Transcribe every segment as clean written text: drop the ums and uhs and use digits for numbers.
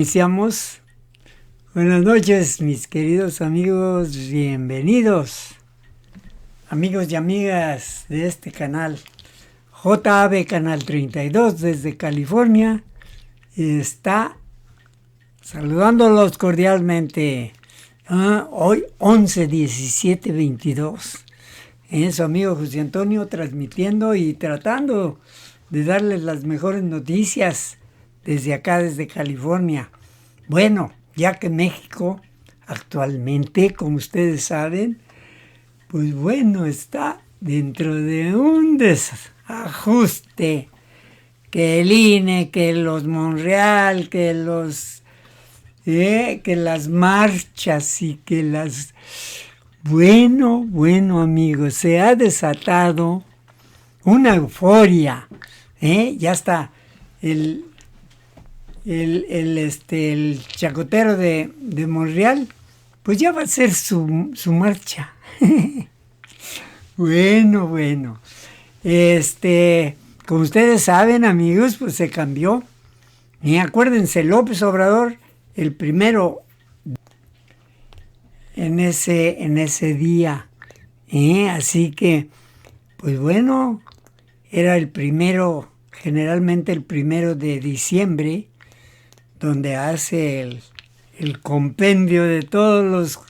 Iniciamos. Buenas noches, mis queridos amigos, bienvenidos, amigos y amigas de este canal, JAB Canal 32 desde California, está saludándolos cordialmente. Hoy 11/17/22, su amigo José Antonio transmitiendo y tratando de darles las mejores noticias desde acá, desde California. Bueno, ya que México actualmente, como ustedes saben, pues bueno, está dentro de un desajuste, que el INE, que los Monreal, que las marchas y que las... Bueno, amigos, se ha desatado una euforia, ya está el chacotero de Monreal, pues ya va a ser su marcha. Bueno. Como ustedes saben, amigos, pues se cambió. Y acuérdense, López Obrador, el primero en ese día. Así que, pues bueno, era el primero, generalmente el 1 de diciembre, donde hace el compendio de todos los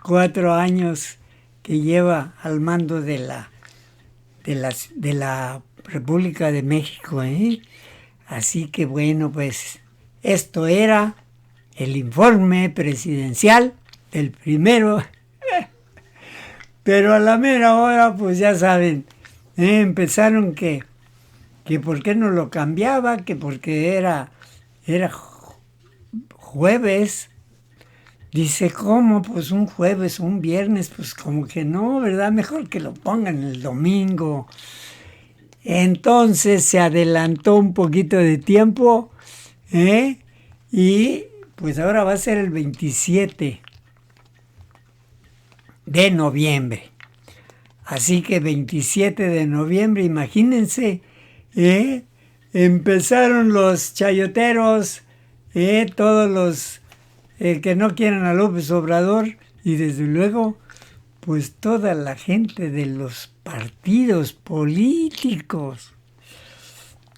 4 años que lleva al mando de la República de México. Así que bueno, pues esto era el informe presidencial del primero, pero a la mera hora, pues ya saben, empezaron que por qué no lo cambiaba, que porque era jueves. Dice, ¿cómo? Pues un jueves o un viernes, pues como que no, ¿verdad? Mejor que lo pongan el domingo. Entonces se adelantó un poquito de tiempo, y pues ahora va a ser el 27 de noviembre. Así que 27 de noviembre, imagínense, empezaron los chayoteros, todos los que no quieren a López Obrador, y desde luego, pues toda la gente de los partidos políticos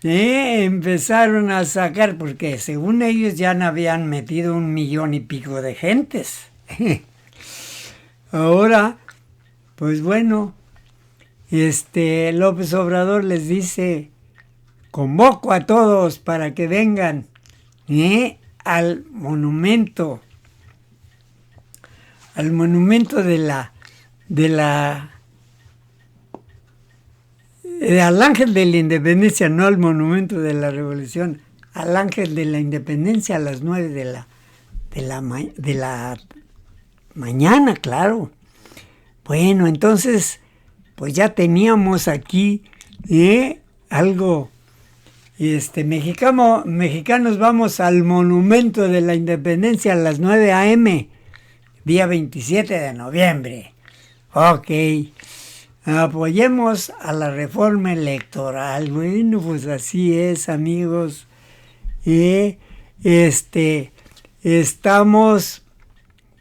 empezaron a sacar, porque según ellos ya habían metido 1 millón y pico de gentes. Ahora, pues bueno, López Obrador les dice, convoco a todos para que vengan al monumento al Ángel de la Independencia, no al monumento de la Revolución, al Ángel de la Independencia a las 9 de la mañana, claro. Bueno, entonces, pues ya teníamos aquí algo. Mexicanos vamos al Monumento de la Independencia a las 9 a.m., día 27 de noviembre. Ok. Apoyemos a la reforma electoral. Bueno, pues así es, amigos. Estamos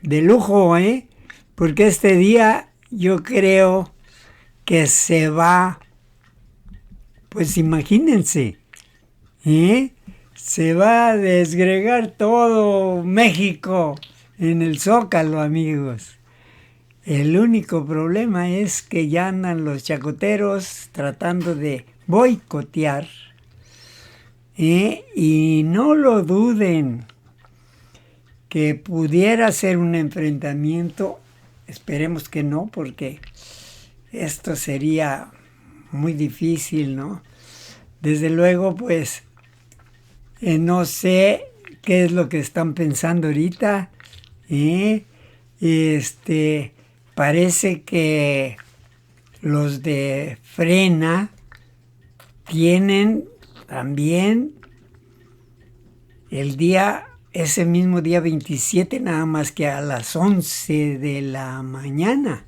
de lujo, porque este día yo creo que se va, pues imagínense, se va a desgregar todo México en el Zócalo, amigos. El único problema es que ya andan los chacoteros tratando de boicotear, y no lo duden, que pudiera ser un enfrentamiento. Esperemos que no, porque esto sería muy difícil, ¿no? Desde luego, pues, no sé qué es lo que están pensando ahorita. Parece que los de Frena tienen también ese mismo día 27, nada más que a las 11 de la mañana.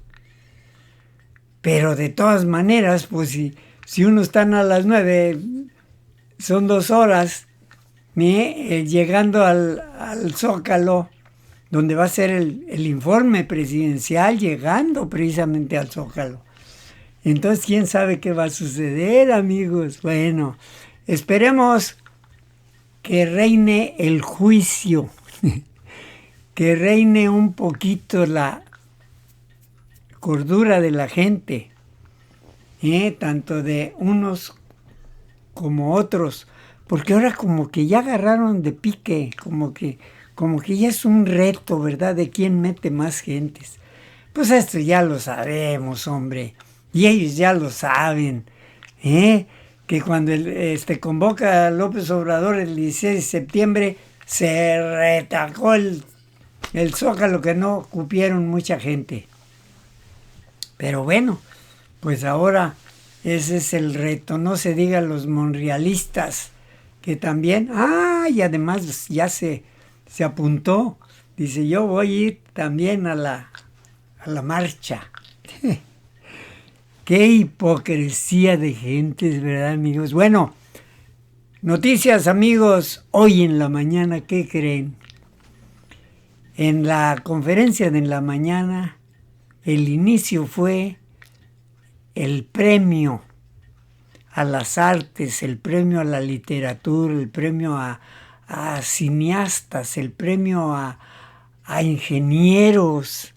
Pero de todas maneras, pues si uno está a las 9, son 2 horas, llegando al Zócalo, donde va a ser el informe presidencial, llegando precisamente al Zócalo. Entonces, ¿quién sabe qué va a suceder, amigos? Bueno, esperemos que reine el juicio, que reine un poquito la cordura de la gente, tanto de unos como otros, porque ahora como que ya agarraron de pique, como que ya es un reto, ¿verdad? De quién mete más gentes. Pues esto ya lo sabemos, hombre, y ellos ya lo saben, que cuando convoca a López Obrador el 16 de septiembre, se retacó el Zócalo, que no cupieron mucha gente. Pero bueno, pues ahora ese es el reto, no se diga los monrealistas, que también, y además ya se apuntó, dice, yo voy a ir también a la marcha. Qué hipocresía de gentes, ¿verdad, amigos? Bueno, noticias, amigos, hoy en la mañana, ¿qué creen? En la conferencia de en la mañana, el inicio fue el premio a las artes, el premio a la literatura, el premio a cineastas, el premio a ingenieros,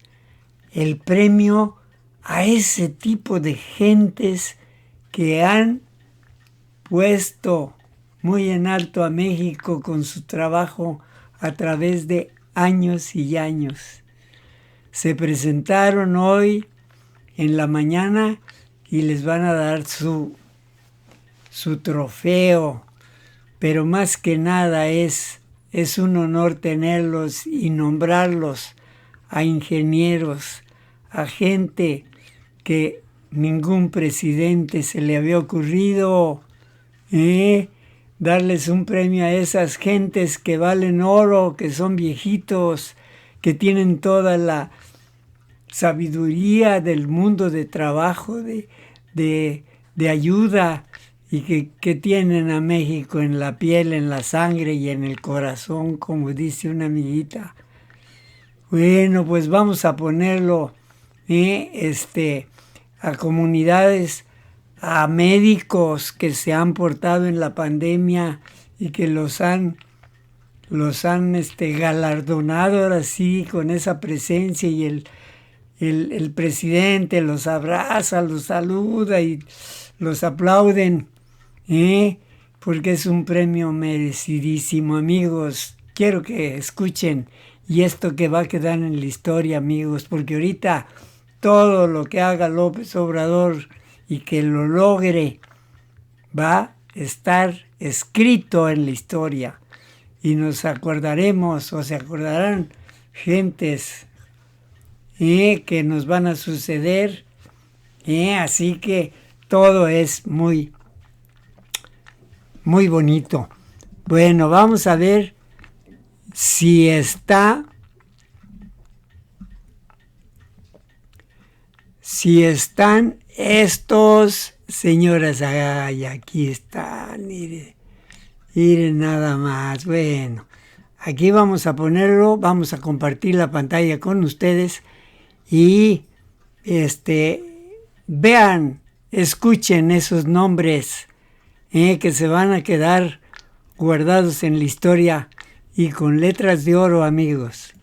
el premio a ese tipo de gentes que han puesto muy en alto a México con su trabajo a través de años y años. Se presentaron hoy en la mañana y les van a dar su trofeo, pero más que nada es un honor tenerlos y nombrarlos a ingenieros, a gente que ningún presidente se le había ocurrido darles un premio a esas gentes que valen oro, que son viejitos, que tienen toda la sabiduría del mundo de trabajo, de ayuda, y que tienen a México en la piel, en la sangre y en el corazón, como dice una amiguita. Bueno, pues vamos a ponerlo a comunidades, a médicos que se han portado en la pandemia y que los han galardonado ahora sí con esa presencia, y el presidente los abraza, los saluda y los aplauden, porque es un premio merecidísimo, amigos. Quiero que escuchen, y esto que va a quedar en la historia, amigos, porque ahorita todo lo que haga López Obrador y que lo logre va a estar escrito en la historia, y nos acordaremos, o se acordarán gentes que nos van a suceder, así que todo es muy, muy bonito. Bueno, vamos a ver si están estos señoras. Ay, aquí están, miren nada más. Bueno, aquí vamos a ponerlo, vamos a compartir la pantalla con ustedes y vean, escuchen esos nombres que se van a quedar guardados en la historia y con letras de oro, amigos.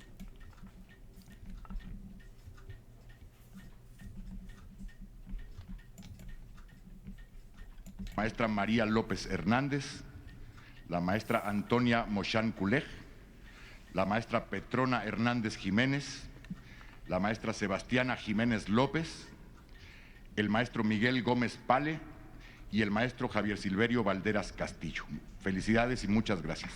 Maestra María López Hernández, la maestra Antonia Mochán Culej, la maestra Petrona Hernández Jiménez, la maestra Sebastiana Jiménez López, el maestro Miguel Gómez Pale y el maestro Javier Silverio Valderas Castillo. Felicidades y muchas gracias.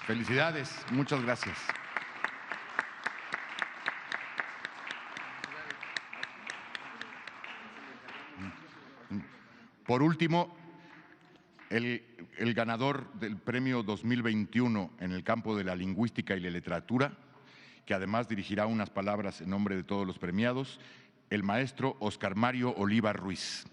Felicidades, muchas gracias. Por último, el ganador del premio 2021 en el campo de la lingüística y la literatura, que además dirigirá unas palabras en nombre de todos los premiados, el maestro Óscar Mario Oliva Ruiz.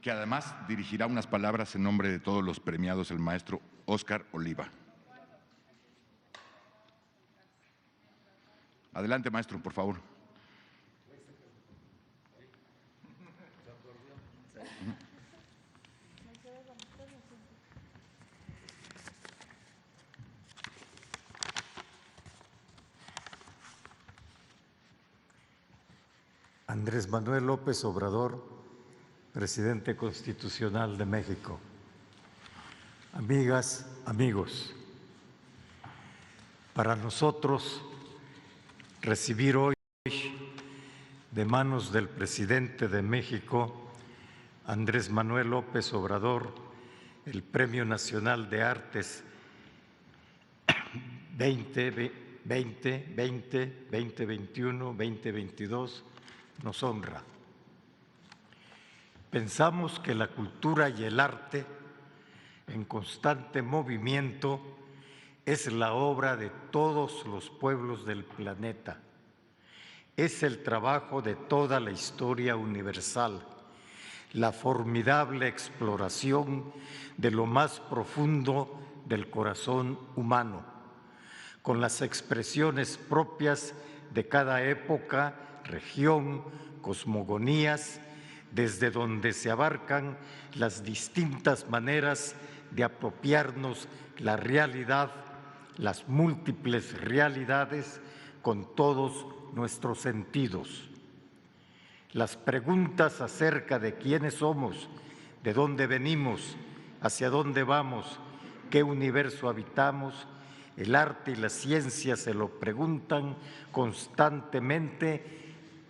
Que además dirigirá unas palabras en nombre de todos los premiados, el maestro Óscar Oliva. Adelante, maestro, por favor. Andrés Manuel López Obrador, Presidente Constitucional de México. Amigas, amigos, para nosotros recibir hoy de manos del Presidente de México, Andrés Manuel López Obrador, el Premio Nacional de Artes 2020, 2021, 2022, nos honra. Pensamos que la cultura y el arte, en constante movimiento, es la obra de todos los pueblos del planeta. Es el trabajo de toda la historia universal, la formidable exploración de lo más profundo del corazón humano, con las expresiones propias de cada época, región, cosmogonías, desde donde se abarcan las distintas maneras de apropiarnos la realidad, las múltiples realidades con todos nuestros sentidos. Las preguntas acerca de quiénes somos, de dónde venimos, hacia dónde vamos, qué universo habitamos, el arte y la ciencia se lo preguntan constantemente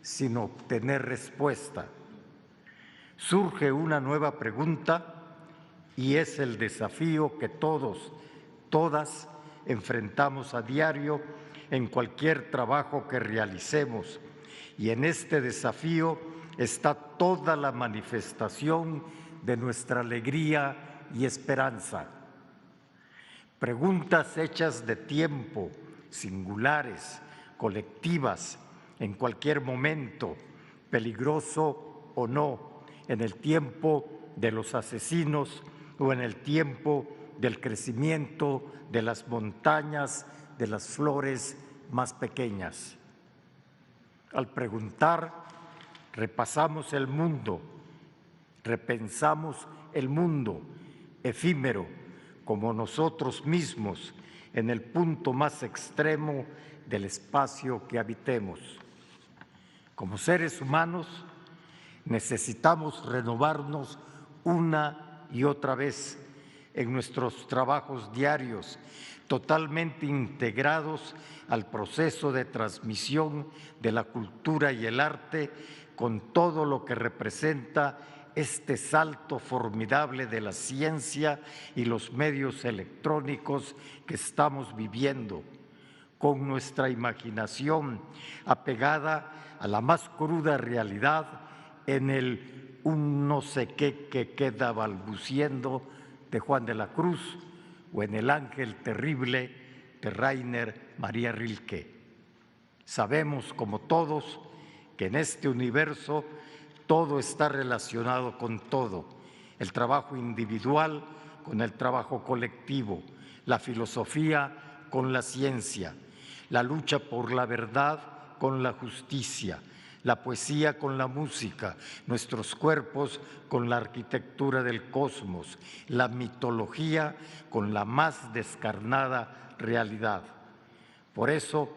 sin obtener respuesta. Surge una nueva pregunta y es el desafío que todos, todas enfrentamos a diario en cualquier trabajo que realicemos. Y en este desafío está toda la manifestación de nuestra alegría y esperanza. Preguntas hechas de tiempo, singulares, colectivas, en cualquier momento, peligroso o no, en el tiempo de los asesinos o en el tiempo del crecimiento de las montañas, de las flores más pequeñas. Al preguntar, repasamos el mundo, repensamos el mundo efímero como nosotros mismos en el punto más extremo del espacio que habitemos. Como seres humanos, necesitamos renovarnos una y otra vez en nuestros trabajos diarios, totalmente integrados al proceso de transmisión de la cultura y el arte, con todo lo que representa este salto formidable de la ciencia y los medios electrónicos que estamos viviendo, con nuestra imaginación apegada a la más cruda realidad en el un no sé qué que queda balbuciendo de Juan de la Cruz o en el ángel terrible de Rainer María Rilke. Sabemos, como todos, que en este universo todo está relacionado con todo, el trabajo individual con el trabajo colectivo, la filosofía con la ciencia, la lucha por la verdad con la justicia, la poesía con la música, nuestros cuerpos con la arquitectura del cosmos, la mitología con la más descarnada realidad. Por eso,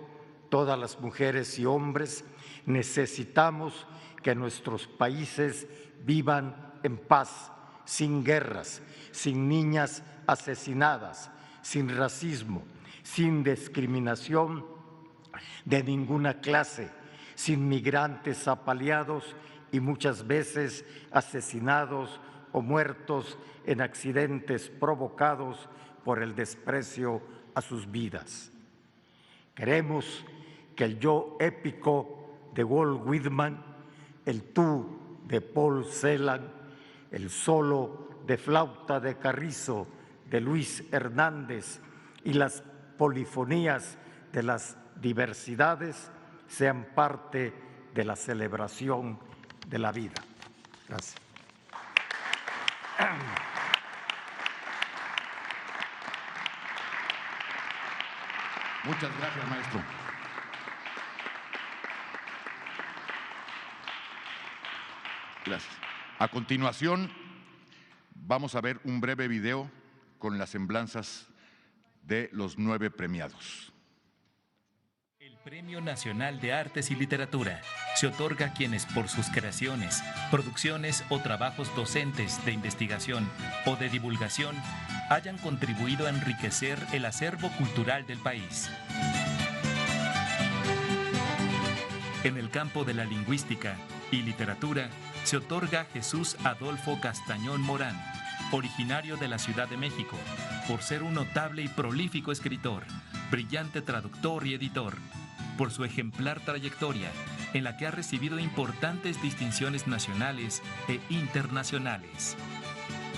todas las mujeres y hombres necesitamos que nuestros países vivan en paz, sin guerras, sin niñas asesinadas, sin racismo, sin discriminación de ninguna clase, sin migrantes apaleados y muchas veces asesinados o muertos en accidentes provocados por el desprecio a sus vidas. Queremos que el yo épico de Walt Whitman, el tú de Paul Celan, el solo de flauta de Carrizo de Luis Hernández y las polifonías de las diversidades sean parte de la celebración de la vida. Gracias. Muchas gracias, maestro. Gracias. A continuación, vamos a ver un breve video con las semblanzas de los 9 premiados. El Premio Nacional de Artes y Literatura se otorga a quienes por sus creaciones, producciones o trabajos docentes de investigación o de divulgación hayan contribuido a enriquecer el acervo cultural del país. En el campo de la lingüística y literatura se otorga a Jesús Adolfo Castañón Morán, originario de la Ciudad de México, por ser un notable y prolífico escritor, brillante traductor y editor, por su ejemplar trayectoria en la que ha recibido importantes distinciones nacionales e internacionales.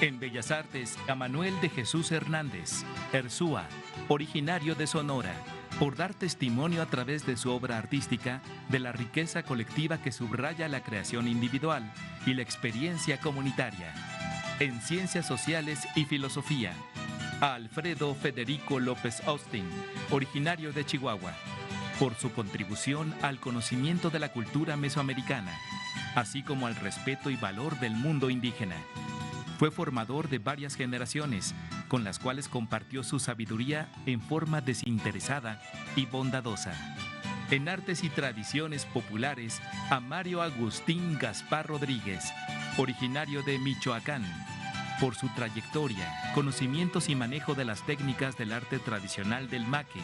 En Bellas Artes, a Manuel de Jesús Hernández, Erzúa, originario de Sonora, por dar testimonio a través de su obra artística de la riqueza colectiva que subraya la creación individual y la experiencia comunitaria. En Ciencias Sociales y Filosofía, a Alfredo Federico López Austin, originario de Chihuahua, por su contribución al conocimiento de la cultura mesoamericana, así como al respeto y valor del mundo indígena. Fue formador de varias generaciones, con las cuales compartió su sabiduría en forma desinteresada y bondadosa. En Artes y Tradiciones Populares, a Mario Agustín Gaspar Rodríguez, originario de Michoacán, por su trayectoria, conocimientos y manejo de las técnicas del arte tradicional del maque,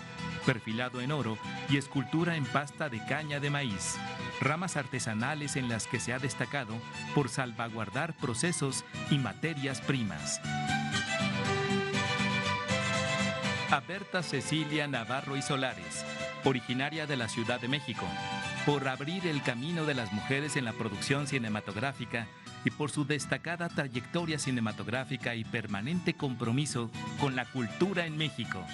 perfilado en oro y escultura en pasta de caña de maíz, ramas artesanales en las que se ha destacado por salvaguardar procesos y materias primas. A Berta Cecilia Navarro y Solares, originaria de la Ciudad de México, por abrir el camino de las mujeres en la producción cinematográfica y por su destacada trayectoria cinematográfica y permanente compromiso con la cultura en México.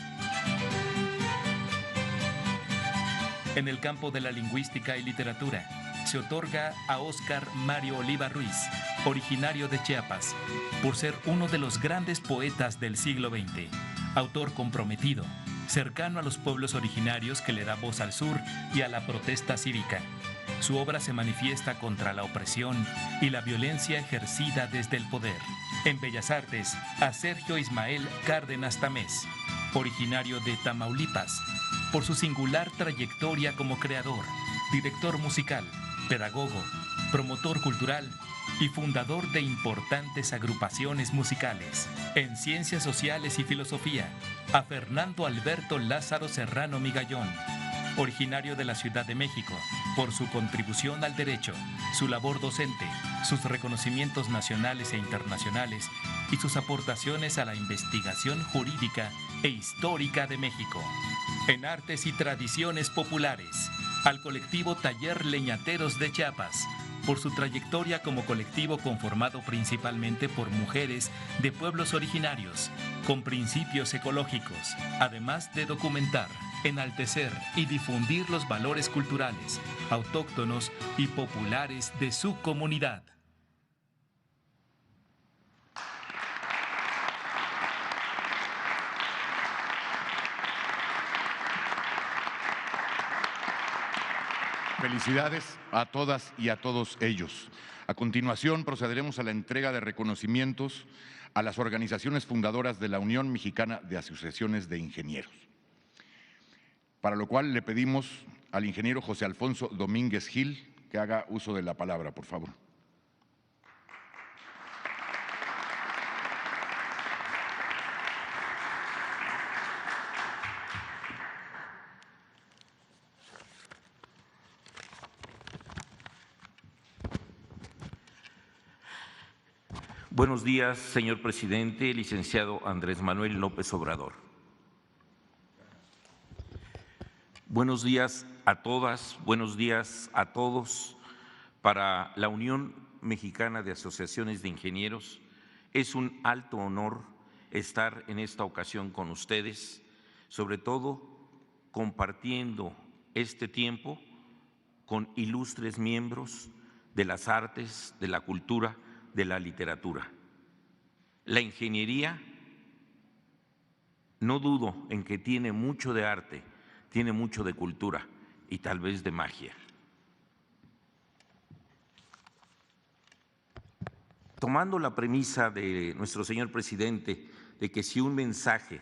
En el campo de la lingüística y literatura, se otorga a Óscar Mario Oliva Ruiz, originario de Chiapas, por ser uno de los grandes poetas del siglo XX, autor comprometido, cercano a los pueblos originarios que le da voz al sur y a la protesta cívica. Su obra se manifiesta contra la opresión y la violencia ejercida desde el poder. En Bellas Artes, a Sergio Ismael Cárdenas Tamés, originario de Tamaulipas, por su singular trayectoria como creador, director musical, pedagogo, promotor cultural y fundador de importantes agrupaciones musicales. En Ciencias Sociales y Filosofía, a Fernando Alberto Lázaro Serrano Migallón, originario de la Ciudad de México, por su contribución al derecho, su labor docente, sus reconocimientos nacionales e internacionales y sus aportaciones a la investigación jurídica e histórica de México. En Artes y Tradiciones Populares, al colectivo Taller Leñateros de Chiapas, por su trayectoria como colectivo conformado principalmente por mujeres de pueblos originarios, con principios ecológicos, además de documentar, enaltecer y difundir los valores culturales, autóctonos y populares de su comunidad. Felicidades a todas y a todos ellos. A continuación procederemos a la entrega de reconocimientos a las organizaciones fundadoras de la Unión Mexicana de Asociaciones de Ingenieros, para lo cual le pedimos al ingeniero José Alfonso Domínguez Gil que haga uso de la palabra, por favor. Buenos días, señor presidente, licenciado Andrés Manuel López Obrador. Buenos días a todas, buenos días a todos. Para la Unión Mexicana de Asociaciones de Ingenieros es un alto honor estar en esta ocasión con ustedes, sobre todo compartiendo este tiempo con ilustres miembros de las artes, de la cultura, de la literatura. La ingeniería, no dudo en que tiene mucho de arte, tiene mucho de cultura y tal vez de magia. Tomando la premisa de nuestro señor presidente de que si un mensaje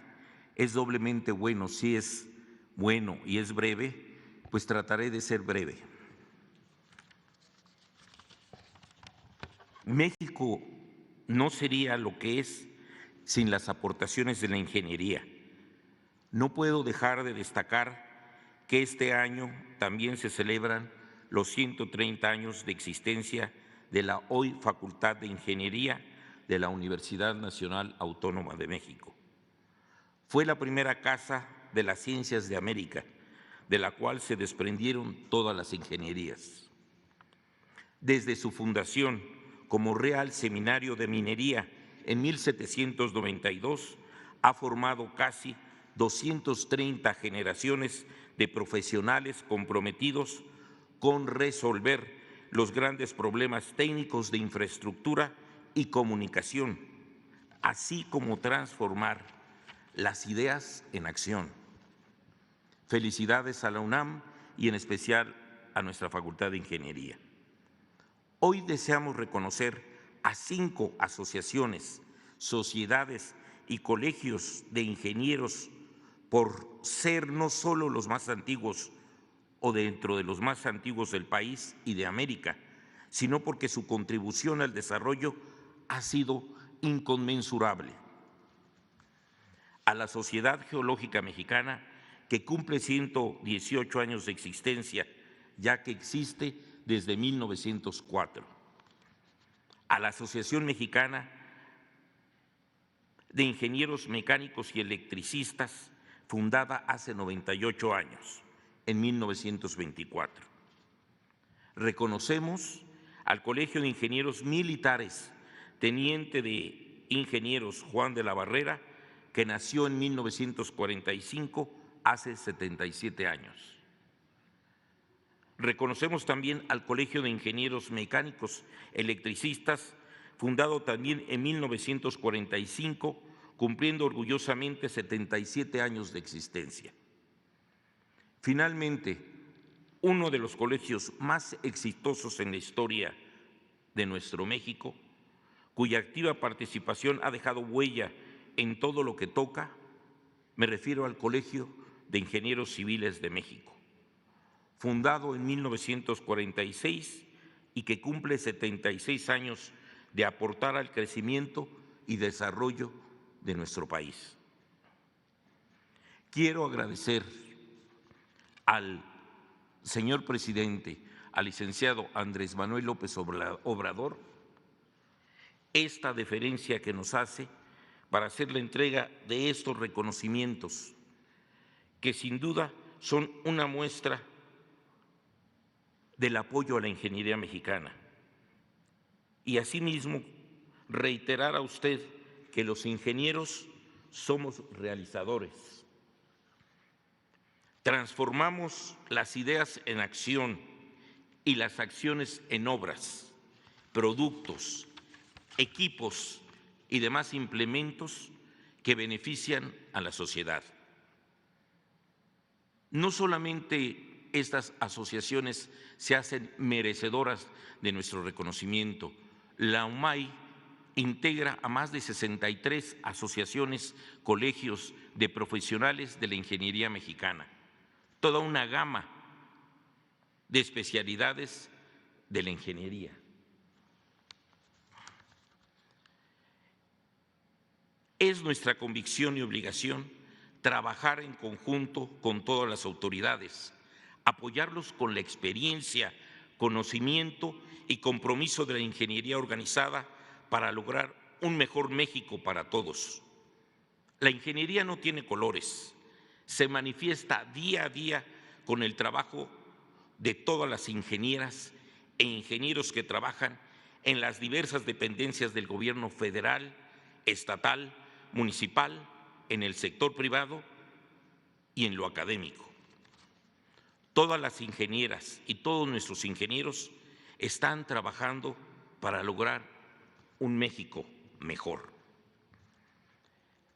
es doblemente bueno, si es bueno y es breve, pues trataré de ser breve. México no sería lo que es sin las aportaciones de la ingeniería. No puedo dejar de destacar que este año también se celebran los 130 años de existencia de la hoy Facultad de Ingeniería de la Universidad Nacional Autónoma de México. Fue la primera casa de las ciencias de América, de la cual se desprendieron todas las ingenierías. Desde su fundación como Real Seminario de Minería en 1792, ha formado casi 230 generaciones de profesionales comprometidos con resolver los grandes problemas técnicos de infraestructura y comunicación, así como transformar las ideas en acción. Felicidades a la UNAM y en especial a nuestra Facultad de Ingeniería. Hoy deseamos reconocer a 5 asociaciones, sociedades y colegios de ingenieros por ser no solo los más antiguos o dentro de los más antiguos del país y de América, sino porque su contribución al desarrollo ha sido inconmensurable. A la Sociedad Geológica Mexicana, que cumple 118 años de existencia, ya que existe desde 1904. A la Asociación Mexicana de Ingenieros Mecánicos y Electricistas, fundada hace 98 años, en 1924. Reconocemos al Colegio de Ingenieros Militares, Teniente de Ingenieros Juan de la Barrera, que nació en 1945, hace 77 años. Reconocemos también al Colegio de Ingenieros Mecánicos Electricistas, fundado también en 1945, cumpliendo orgullosamente 77 años de existencia. Finalmente, uno de los colegios más exitosos en la historia de nuestro México, cuya activa participación ha dejado huella en todo lo que toca, me refiero al Colegio de Ingenieros Civiles de México, fundado en 1946 y que cumple 76 años de aportar al crecimiento y desarrollo de nuestro país. Quiero agradecer al señor presidente, al licenciado Andrés Manuel López Obrador, esta deferencia que nos hace para hacer la entrega de estos reconocimientos, que sin duda son una muestra del apoyo a la ingeniería mexicana. Y asimismo, reiterar a usted que los ingenieros somos realizadores. Transformamos las ideas en acción y las acciones en obras, productos, equipos y demás implementos que benefician a la sociedad. No solamente estas asociaciones se hacen merecedoras de nuestro reconocimiento. La UMAI integra a más de 63 asociaciones, colegios de profesionales de la ingeniería mexicana, toda una gama de especialidades de la ingeniería. Es nuestra convicción y obligación trabajar en conjunto con todas las autoridades, apoyarlos con la experiencia, conocimiento y compromiso de la ingeniería organizada para lograr un mejor México para todos. La ingeniería no tiene colores, se manifiesta día a día con el trabajo de todas las ingenieras e ingenieros que trabajan en las diversas dependencias del gobierno federal, estatal, municipal, en el sector privado y en lo académico. Todas las ingenieras y todos nuestros ingenieros están trabajando para lograr un México mejor.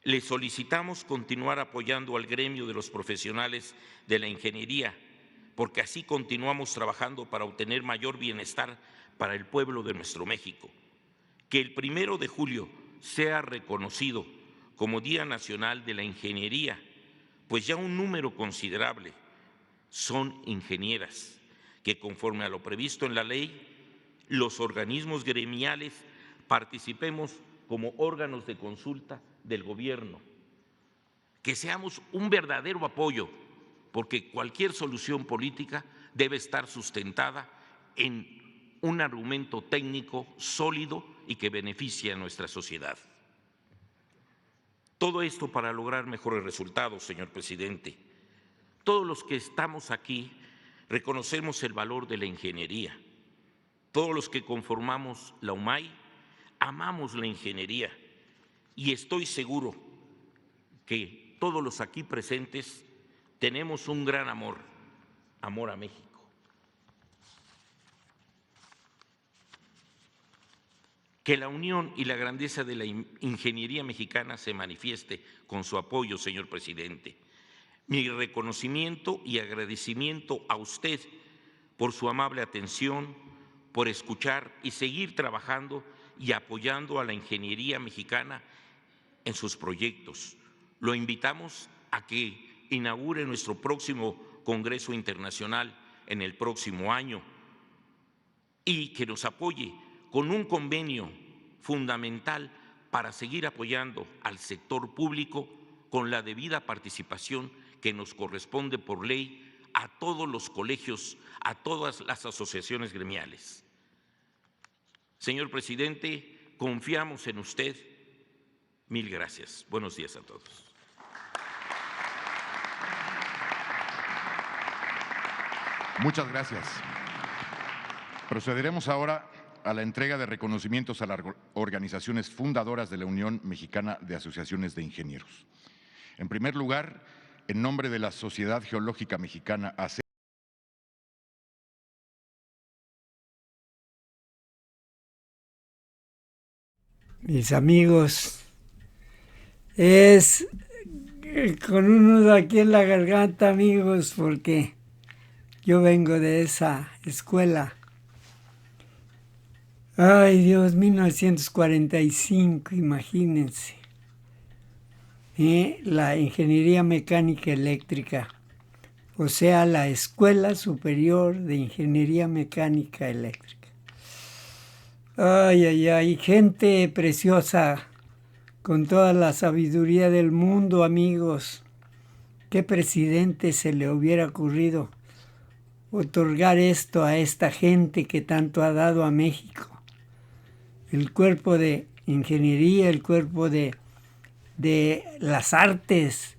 Les solicitamos continuar apoyando al gremio de los profesionales de la ingeniería, porque así continuamos trabajando para obtener mayor bienestar para el pueblo de nuestro México. Que el 1 de julio sea reconocido como Día Nacional de la Ingeniería, pues ya un número considerable son ingenieras que, conforme a lo previsto en la ley, los organismos gremiales participemos como órganos de consulta del gobierno, que seamos un verdadero apoyo, porque cualquier solución política debe estar sustentada en un argumento técnico sólido y que beneficie a nuestra sociedad. Todo esto para lograr mejores resultados, señor presidente. Todos los que estamos aquí reconocemos el valor de la ingeniería. Todos los que conformamos la UMAI amamos la ingeniería y estoy seguro que todos los aquí presentes tenemos un gran amor a México. Que la unión y la grandeza de la ingeniería mexicana se manifieste con su apoyo, señor presidente. Mi reconocimiento y agradecimiento a usted por su amable atención, por escuchar y seguir trabajando y apoyando a la ingeniería mexicana en sus proyectos. Lo invitamos a que inaugure nuestro próximo Congreso Internacional en el próximo año y que nos apoye con un convenio fundamental para seguir apoyando al sector público con la debida participación que nos corresponde por ley a todos los colegios, a todas las asociaciones gremiales. Señor presidente, confiamos en usted. Mil gracias. Buenos días a todos. Muchas gracias. Procederemos ahora a la entrega de reconocimientos a las organizaciones fundadoras de la Unión Mexicana de Asociaciones de Ingenieros. En primer lugar, en nombre de la Sociedad Geológica Mexicana, AC, mis amigos, es con un nudo aquí en la garganta, amigos, porque yo vengo de esa escuela. Ay, Dios, 1945, imagínense. La Ingeniería Mecánica Eléctrica, o sea, la Escuela Superior de Ingeniería Mecánica Eléctrica. Ay, ay, ay, gente preciosa, con toda la sabiduría del mundo, amigos. ¿Qué presidente se le hubiera ocurrido otorgar esto a esta gente que tanto ha dado a México? El cuerpo de ingeniería, el cuerpo de las artes,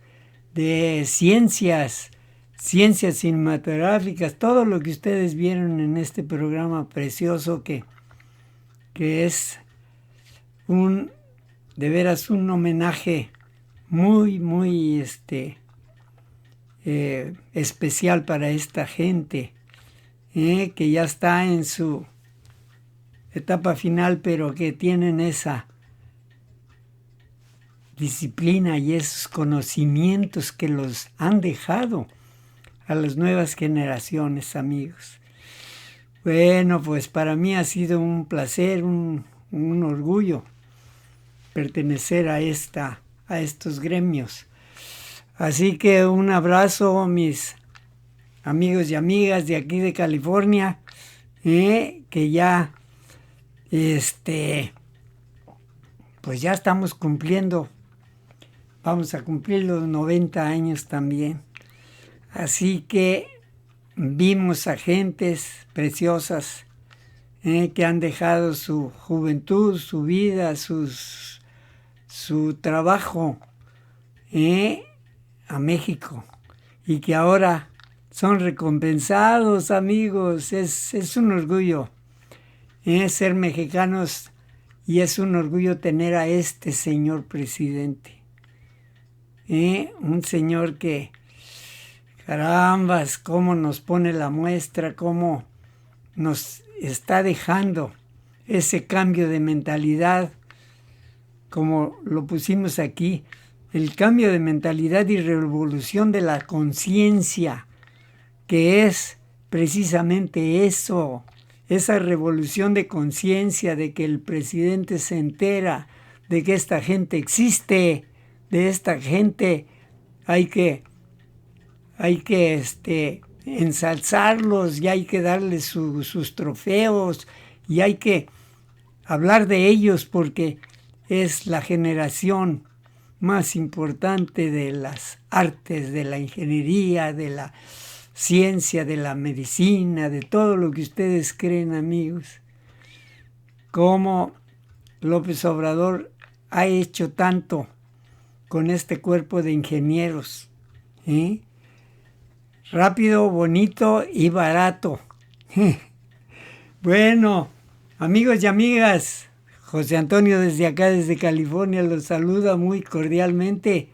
de ciencias cinematográficas, todo lo que ustedes vieron en este programa precioso que es de veras un homenaje muy, muy especial para esta gente, que ya está en su etapa final, pero que tienen esa disciplina y esos conocimientos que los han dejado a las nuevas generaciones, amigos. Bueno, pues para mí ha sido un placer, un orgullo pertenecer a estos gremios. Así que un abrazo a mis amigos y amigas de aquí de California, que ya, pues ya estamos vamos a cumplir los 90 años también. Así que vimos a gentes preciosas que han dejado su juventud, su vida, su trabajo a México y que ahora son recompensados, amigos. Es un orgullo ser mexicanos y es un orgullo tener a este señor presidente. Un señor que, carambas, cómo nos pone la muestra, cómo nos está dejando ese cambio de mentalidad, como lo pusimos aquí, el cambio de mentalidad y revolución de la conciencia, que es precisamente eso, esa revolución de conciencia de que el presidente se entera de que esta gente existe, de esta gente hay que ensalzarlos y hay que darles sus trofeos y hay que hablar de ellos porque es la generación más importante de las artes, de la ingeniería, de la ciencia, de la medicina, de todo lo que ustedes creen, amigos. Cómo López Obrador ha hecho tanto con este cuerpo de ingenieros, rápido, bonito y barato. Bueno, amigos y amigas, José Antonio desde acá, desde California, los saluda muy cordialmente.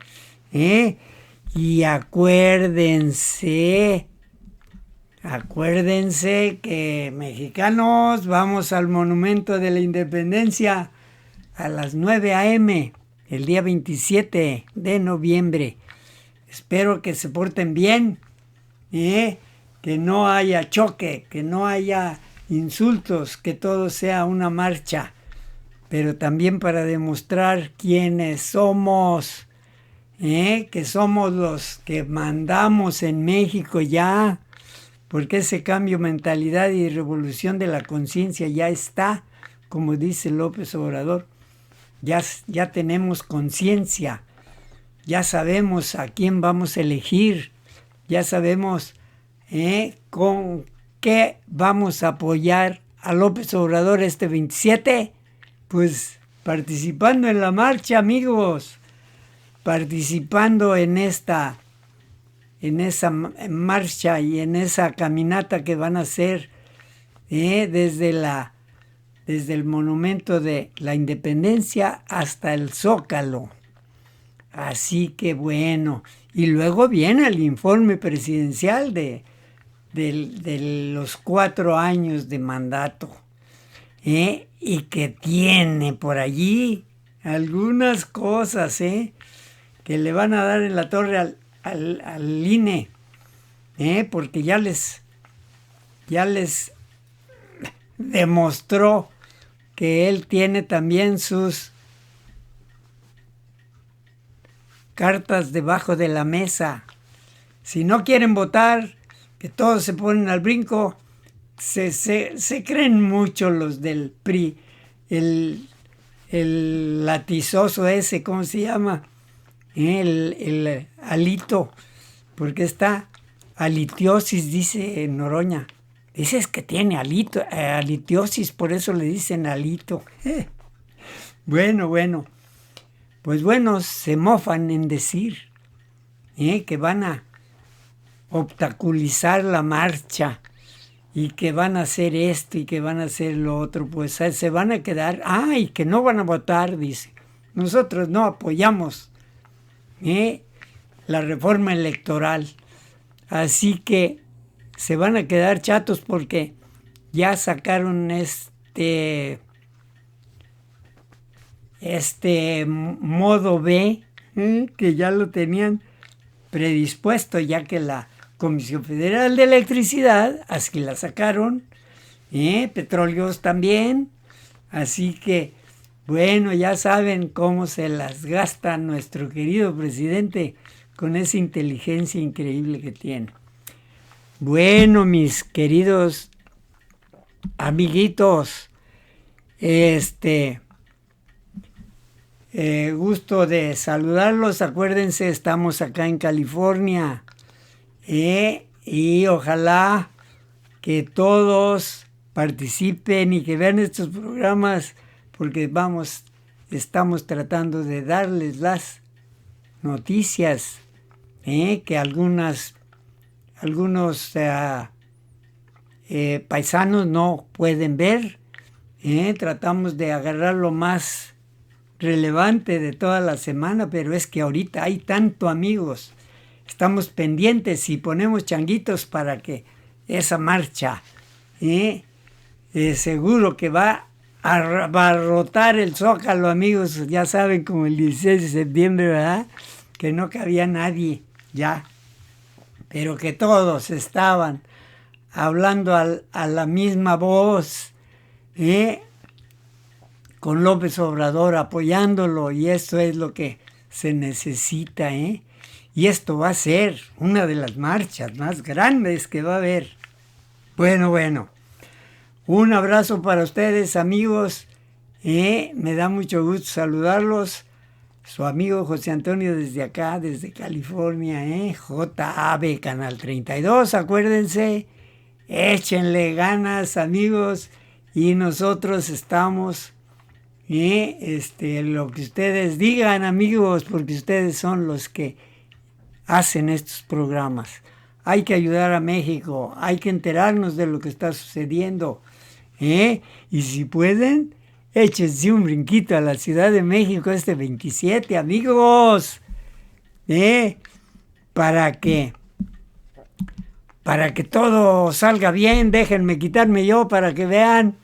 Y acuérdense que mexicanos, vamos al Monumento de la Independencia a las 9 a.m. el día 27 de noviembre. Espero que se porten bien, que no haya choque, que no haya insultos, que todo sea una marcha, pero también para demostrar quiénes somos, que somos los que mandamos en México ya, porque ese cambio, mentalidad y revolución de la conciencia ya está, como dice López Obrador. Ya tenemos conciencia, ya sabemos a quién vamos a elegir, ya sabemos con qué vamos a apoyar a López Obrador este 27, pues participando en la marcha, amigos, participando en esa marcha y en esa caminata que van a hacer desde el Monumento de la Independencia hasta el Zócalo. Así que bueno, y luego viene el informe presidencial de los 4 años de mandato, y que tiene por allí algunas cosas que le van a dar en la torre al INE, porque ya les demostró que él tiene también sus cartas debajo de la mesa. Si no quieren votar, que todos se ponen al brinco, se creen mucho los del PRI, el latizoso ese, ¿cómo se llama? El Alito, porque está alitiosis, dice Noroña. Dices que tiene alitiosis, por eso le dicen Alito. Bueno, pues bueno, se mofan en decir que van a obstaculizar la marcha y que van a hacer esto y que van a hacer lo otro. Pues se van a quedar, y que no van a votar, dice. Nosotros no apoyamos la reforma electoral. Así que se van a quedar chatos porque ya sacaron este modo B, que ya lo tenían predispuesto, ya que la Comisión Federal de Electricidad, así la sacaron, petróleos también, así que, bueno, ya saben cómo se las gasta nuestro querido presidente con esa inteligencia increíble que tiene. Bueno, mis queridos amiguitos, gusto de saludarlos. Acuérdense, estamos acá en California, y ojalá que todos participen y que vean estos programas, porque estamos tratando de darles las noticias que algunos paisanos no pueden ver. Tratamos de agarrar lo más relevante de toda la semana, pero es que ahorita hay tanto, amigos. Estamos pendientes y ponemos changuitos para que esa marcha seguro que va a abarrotar el Zócalo, amigos. Ya saben, como el 16 de septiembre, ¿verdad? Que no cabía nadie ya, pero que todos estaban hablando a la misma voz, con López Obrador apoyándolo, y esto es lo que se necesita, y esto va a ser una de las marchas más grandes que va a haber. Bueno, un abrazo para ustedes, amigos, me da mucho gusto saludarlos. Su amigo José Antonio desde acá, desde California, JAB Canal 32, acuérdense, échenle ganas, amigos, y nosotros estamos, lo que ustedes digan, amigos, porque ustedes son los que hacen estos programas. Hay que ayudar a México, hay que enterarnos de lo que está sucediendo, y si pueden, échense un brinquito a la Ciudad de México este 27, amigos, para que todo salga bien. Déjenme quitarme yo para que vean,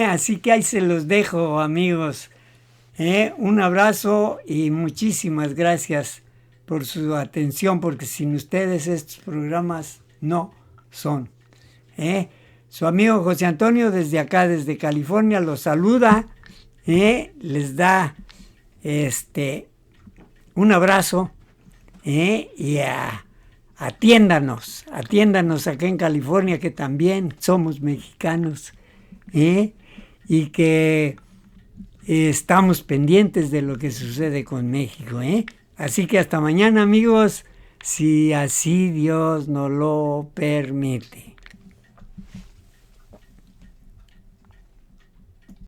así que ahí se los dejo, amigos. Un abrazo y muchísimas gracias por su atención, porque sin ustedes estos programas no son. Su amigo José Antonio desde acá, desde California, los saluda, les da un abrazo, y atiéndanos acá en California, que también somos mexicanos, y que estamos pendientes de lo que sucede con México. Así que hasta mañana, amigos, si así Dios nos lo permite.